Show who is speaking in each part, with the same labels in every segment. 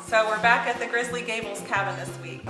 Speaker 1: So we're back at the Grizzly Gables cabin this week.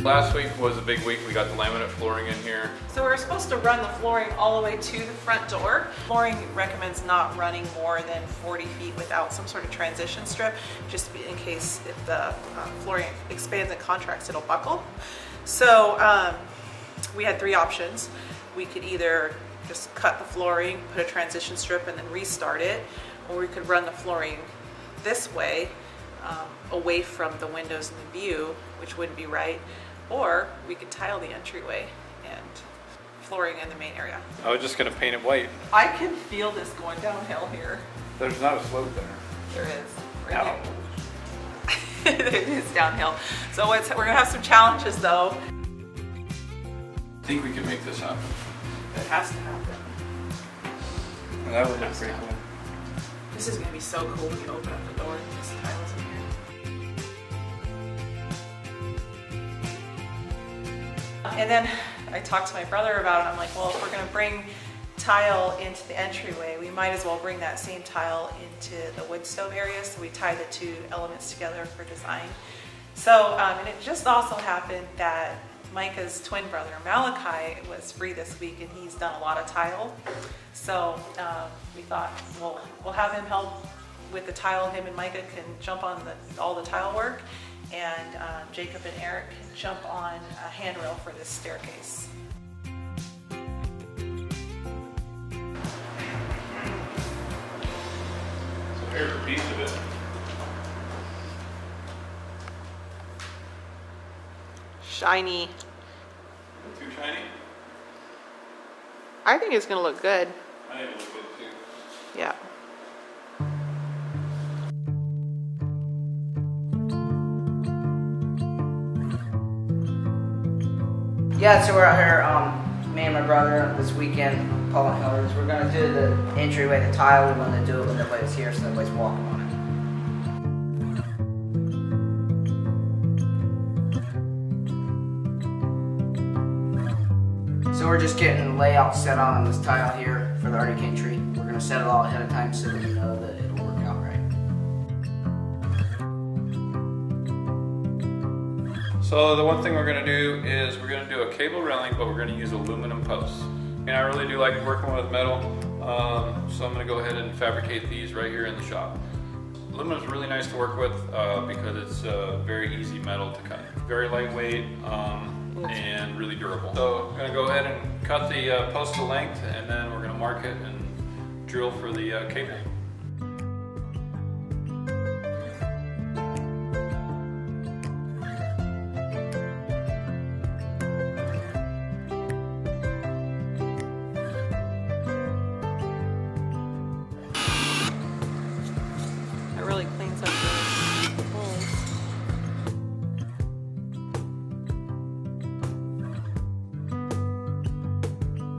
Speaker 2: Last week was a big week. We got the laminate flooring in here.
Speaker 1: So we're supposed to run the flooring all the way to the front door. Flooring recommends not running more than 40 feet without some sort of transition strip, just in case if the flooring expands and contracts, it'll buckle. So we had three options. We could either just cut the flooring, put a transition strip, and then restart it, or we could run the flooring this way, away from the windows and the view, which wouldn't be right. Or we could tile the entryway and flooring in the main area.
Speaker 2: I was just gonna paint it white.
Speaker 1: I can feel this going downhill here.
Speaker 2: There's not a slope there.
Speaker 1: There is.
Speaker 2: No.
Speaker 1: It is downhill. So we're gonna have some challenges though.
Speaker 2: I think we can make this happen.
Speaker 1: It has to happen.
Speaker 2: And that would look pretty cool.
Speaker 1: This is gonna be so cool when you open up the door and this tile's in here. And then I talked to my brother about it. I'm like, well, if we're gonna bring tile into the entryway, we might as well bring that same tile into the wood stove area, so we tie the two elements together for design. So, and it just also happened that Micah's twin brother, Malachi, was free this week and he's done a lot of tile. So we thought, well, we'll have him help with the tile. Him and Micah can jump on all the tile work, and Jacob and Eric can jump on a handrail for this staircase.
Speaker 2: So here's a piece of it.
Speaker 1: Shiny.
Speaker 2: Too shiny?
Speaker 1: I think it's gonna look good.
Speaker 2: I think it looks good too.
Speaker 1: Yeah.
Speaker 3: Yeah, so we're out here, me and my brother this weekend, Paul and Hillers. We're gonna do the entryway, the tile. We wanted to do it when nobody's here, so nobody's walking on it. So we're just getting layout set on this tile here for the Arctic entry. We're gonna set it all ahead of time so that we know that it'll work out right.
Speaker 2: So the one thing we're gonna do is we're gonna do a cable railing, but we're gonna use aluminum posts. And I really do like working with metal, so I'm gonna go ahead and fabricate these right here in the shop. Aluminum is really nice to work with because it's very easy metal to cut. Very lightweight and really durable. So I'm gonna go ahead and cut the post to length, and then we're gonna mark it and drill for the cable.
Speaker 1: It really cleans up the holes.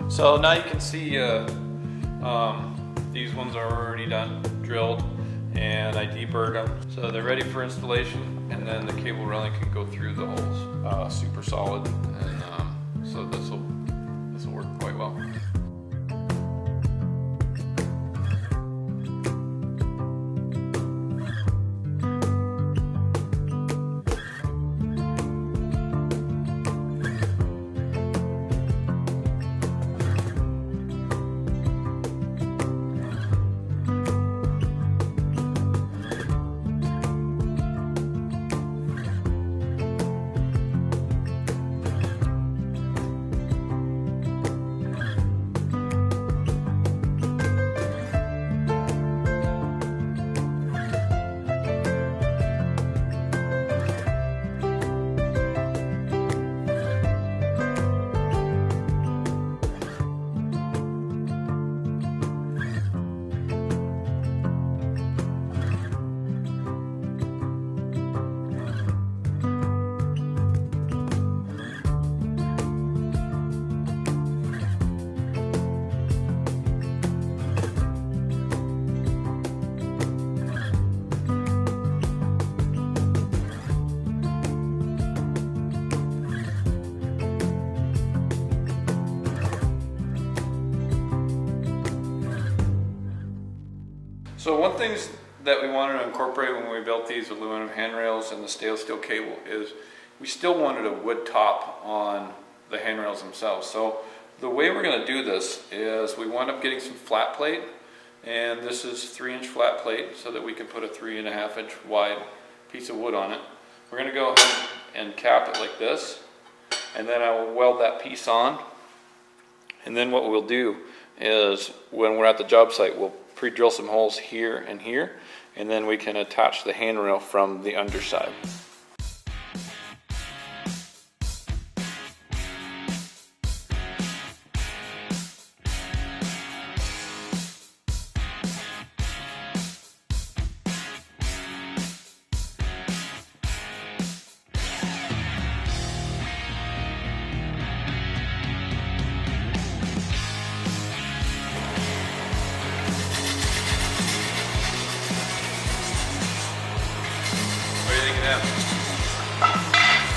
Speaker 2: So now you can see these ones are already done, drilled, and I deburred them. So they're ready for installation, and then the cable railing can go through the holes. Super solid, and so this will work quite well. So one thing that we wanted to incorporate when we built these aluminum handrails and the stainless steel cable is we still wanted a wood top on the handrails themselves. So the way we're going to do this is we wound up getting some flat plate, and this is 3-inch flat plate so that we can put a 3.5-inch wide piece of wood on it. We're going to go ahead and cap it like this, and then I will weld that piece on. And then what we'll do is when we're at the job site, we'll pre-drill some holes here, and then we can attach the handrail from the underside.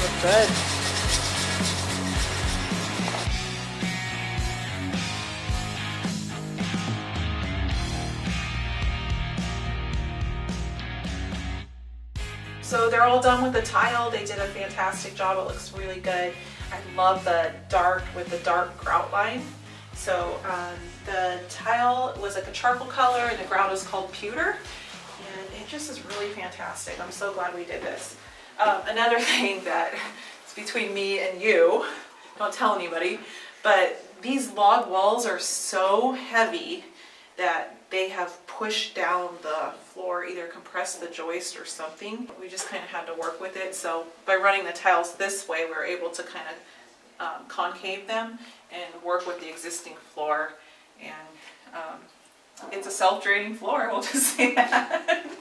Speaker 1: Looks good. So they're all done with the tile. They did a fantastic job. It looks really good. I love the dark with the dark grout line. So the tile was like a charcoal color and the grout is called pewter. And it just is really fantastic. I'm so glad we did this. Another thing that is between me and you, don't tell anybody, but these log walls are so heavy that they have pushed down the floor, either compressed the joist or something. We just kind of had to work with it. So by running the tiles this way, we were able to kind of concave them and work with the existing floor. And it's a self-draining floor, we'll just say that.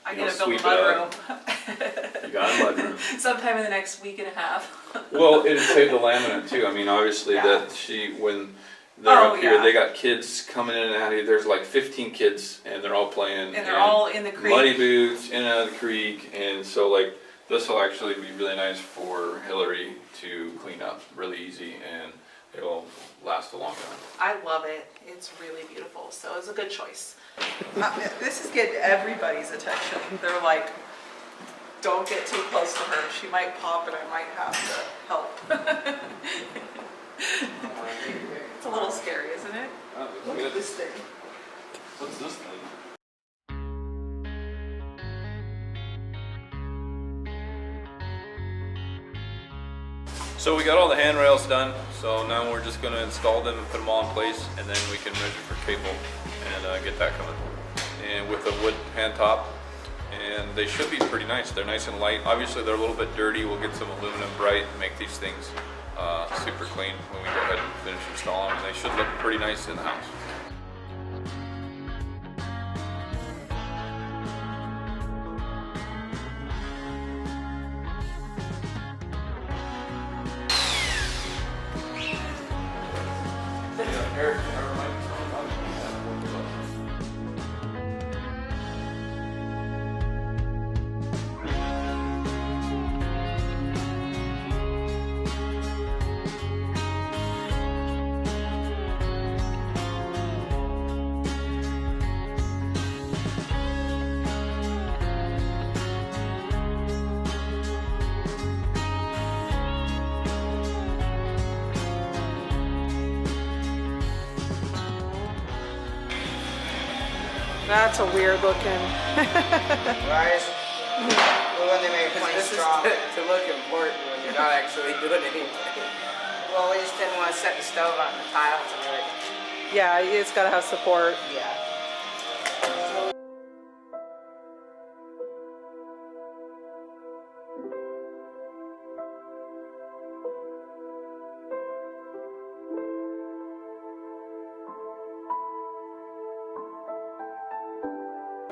Speaker 1: I gotta build a mudroom.
Speaker 2: You got a mudroom.
Speaker 1: Sometime in the next week and a half.
Speaker 2: Well, it'd save the laminate too. I mean, obviously that when they're up here, they got kids coming in and out of here. There's like 15 kids and they're all playing.
Speaker 1: And they're all in the creek.
Speaker 2: Muddy boots, in and out of the creek. And so like, this will actually be really nice for Hillary to clean up really easy, and it'll last a long time.
Speaker 1: I love it. It's really beautiful. So it's a good choice. This is getting everybody's attention. They're like, don't get too close to her. She might pop and I might have to help. It's a little scary, isn't it? Look at this thing.
Speaker 2: What's this thing? So we got all the handrails done, so now we're just going to install them and put them all in place, and then we can measure for cable and get that coming. And with a wood hand top, and they should be pretty nice. They're nice and light. Obviously they're a little bit dirty. We'll get some aluminum bright and make these things super clean when we go ahead and finish installing them. They should look pretty nice in the house.
Speaker 1: That's a weird looking.
Speaker 3: Right? When they make plain strong.
Speaker 4: To look important when you're not actually doing anything.
Speaker 3: Well, we just didn't want to set the stove on the tile to really.
Speaker 1: Yeah, it's got to have support.
Speaker 3: Yeah.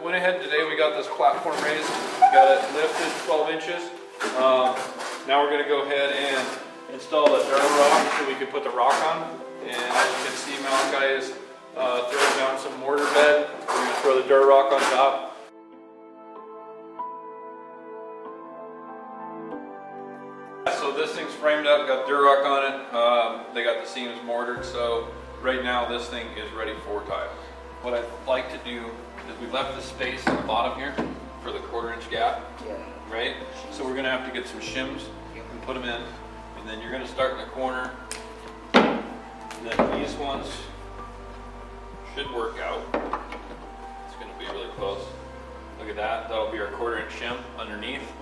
Speaker 2: Went ahead today, we got this platform raised, got it lifted 12 inches. Now we're going to go ahead and install the rock so we can put the rock on. And as you can see, Malachi is throwing down some mortar bed. We're going to throw the dirt rock on top. So this thing's framed up, got dirt rock on it. They got the seams mortared, so right now this thing is ready for tile. what I'd like to do is we left the space on the bottom here for the 1/4 inch gap,
Speaker 3: Yeah.
Speaker 2: right? So we're gonna have to get some shims and put them in, and then you're gonna start in the corner. And then these ones should work out. It's gonna be really close. Look at that, that'll be our 1/4 inch shim underneath.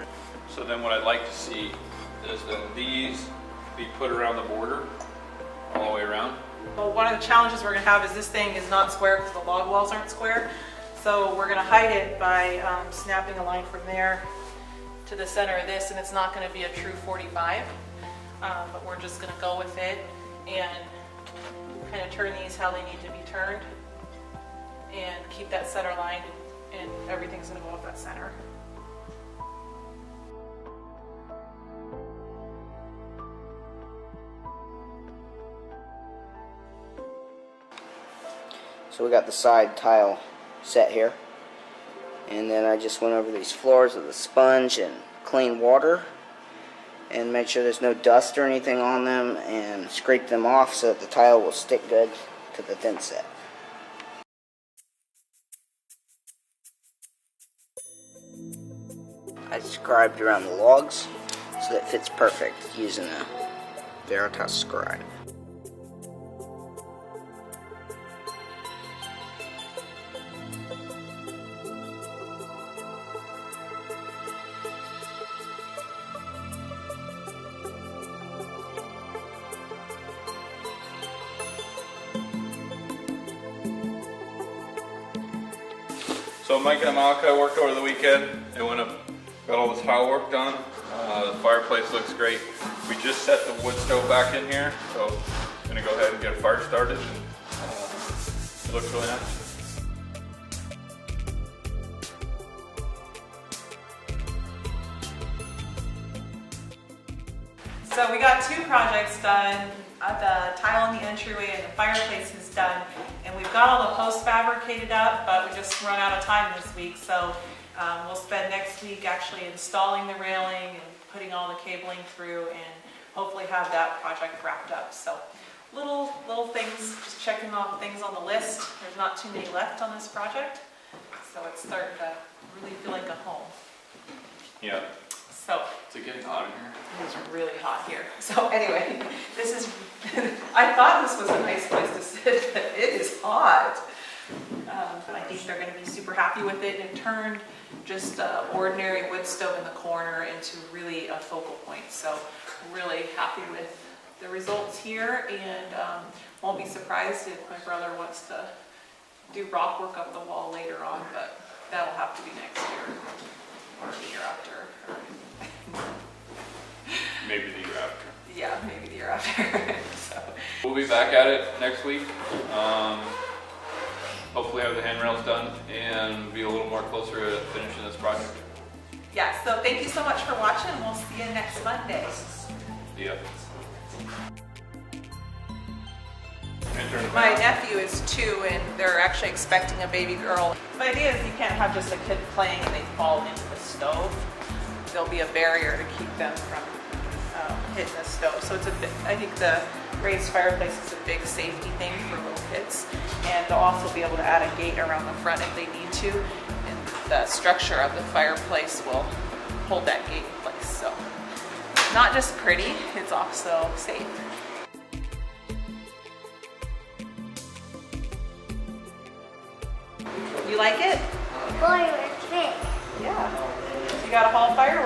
Speaker 2: So then what I'd like to see is that these be put around the border, all the way around.
Speaker 1: Well, one of the challenges we're going to have is this thing is not square because the log walls aren't square. So we're going to hide it by snapping a line from there to the center of this, and it's not going to be a true 45. But we're just going to go with it and kind of turn these how they need to be turned and keep that center line, and everything's going to go up that center.
Speaker 3: So we got the side tile set here, and then I just went over these floors with a sponge and clean water and make sure there's no dust or anything on them, and scrape them off so that the tile will stick good to the thin set. I scribed around the logs so that it fits perfect using a Veritas scribe.
Speaker 2: So Mike and Amalika worked over the weekend. They went up, got all this tile work done. The fireplace looks great. We just set the wood stove back in here, so I'm gonna go ahead and get a fire started. It looks really nice.
Speaker 1: So we got 2 projects done. The tile in the entryway and the fireplace is done. And we've got all the posts fabricated up, but we just run out of time this week. So we'll spend next week actually installing the railing and putting all the cabling through, and hopefully have that project wrapped up. So little things, just checking off things on the list. There's not too many left on this project. So it's starting to really feel like a home.
Speaker 2: Yeah.
Speaker 1: So
Speaker 2: Is it getting hot in here?
Speaker 1: it's really hot here. So anyway, this is, I thought this was a nice place to sit, but it is hot. I think they're going to be super happy with it, and turned just an ordinary wood stove in the corner into really a focal point. So really happy with the results here, and won't be surprised if my brother wants to do rock work up the wall later on, but that'll have to be next year or the year after.
Speaker 2: Maybe the year after.
Speaker 1: Yeah, maybe the year after. So.
Speaker 2: We'll be back at it next week. Hopefully have the handrails done and be a little more closer to finishing this project.
Speaker 1: Yeah, so thank you so much for watching. We'll see you next Monday.
Speaker 2: Yeah.
Speaker 1: My nephew is 2, and they're actually expecting a baby girl. The idea is you can't have just a kid playing and they fall into the stove. There'll be a barrier to keep them from hitting the stove. So it's I think the raised fireplace is a big safety thing for little kids. And they'll also be able to add a gate around the front if they need to. And the structure of the fireplace will hold that gate in place. So not just pretty, it's also safe. You like it?
Speaker 5: Fireworks big.
Speaker 1: Yeah. You got a haul fireworks.